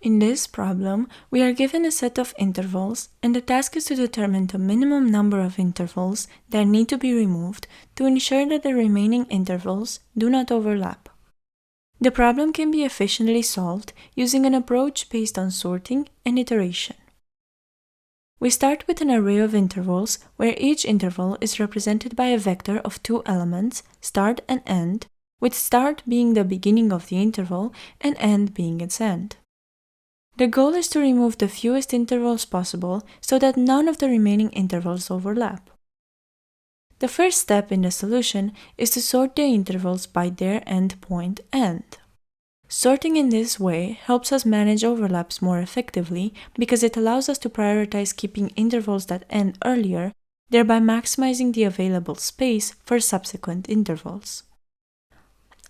In this problem, we are given a set of intervals, and the task is to determine the minimum number of intervals that need to be removed to ensure that the remaining intervals do not overlap. The problem can be efficiently solved using an approach based on sorting and iteration. We start with an array of intervals where each interval is represented by a vector of two elements, start and end, with start being the beginning of the interval and end being its end. The goal is to remove the fewest intervals possible so that none of the remaining intervals overlap. The first step in the solution is to sort the intervals by their endpoint end. Sorting in this way helps us manage overlaps more effectively because it allows us to prioritize keeping intervals that end earlier, thereby maximizing the available space for subsequent intervals.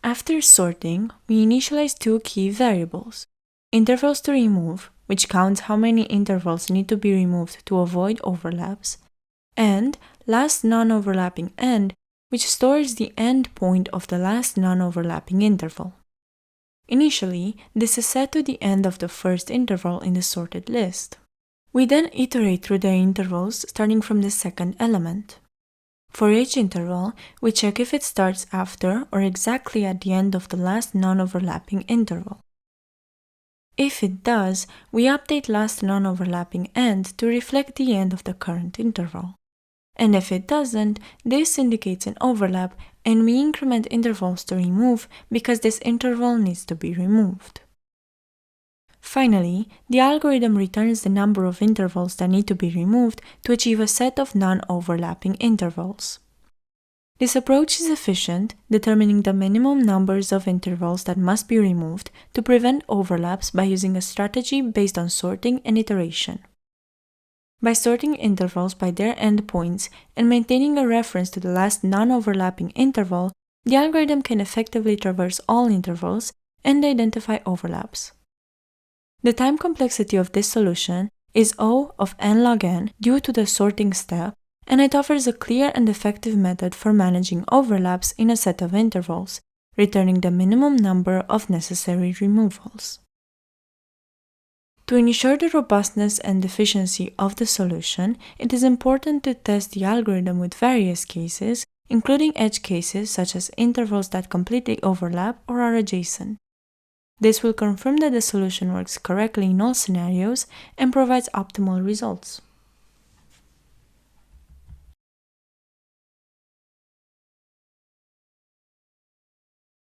After sorting, we initialize two key variables: intervals to remove, which counts how many intervals need to be removed to avoid overlaps, and last non-overlapping end, which stores the end point of the last non-overlapping interval. Initially, this is set to the end of the first interval in the sorted list. We then iterate through the intervals starting from the second element. For each interval, we check if it starts after or exactly at the end of the last non-overlapping interval. If it does, we update last non-overlapping end to reflect the end of the current interval. And if it doesn't, this indicates an overlap, and we increment intervals to remove because this interval needs to be removed. Finally, the algorithm returns the number of intervals that need to be removed to achieve a set of non-overlapping intervals. This approach is efficient, determining the minimum numbers of intervals that must be removed to prevent overlaps by using a strategy based on sorting and iteration. By sorting intervals by their endpoints and maintaining a reference to the last non-overlapping interval, the algorithm can effectively traverse all intervals and identify overlaps. The time complexity of this solution is O of n log n due to the sorting step, and it offers a clear and effective method for managing overlaps in a set of intervals, returning the minimum number of necessary removals. To ensure the robustness and efficiency of the solution, it is important to test the algorithm with various cases, including edge cases such as intervals that completely overlap or are adjacent. This will confirm that the solution works correctly in all scenarios and provides optimal results.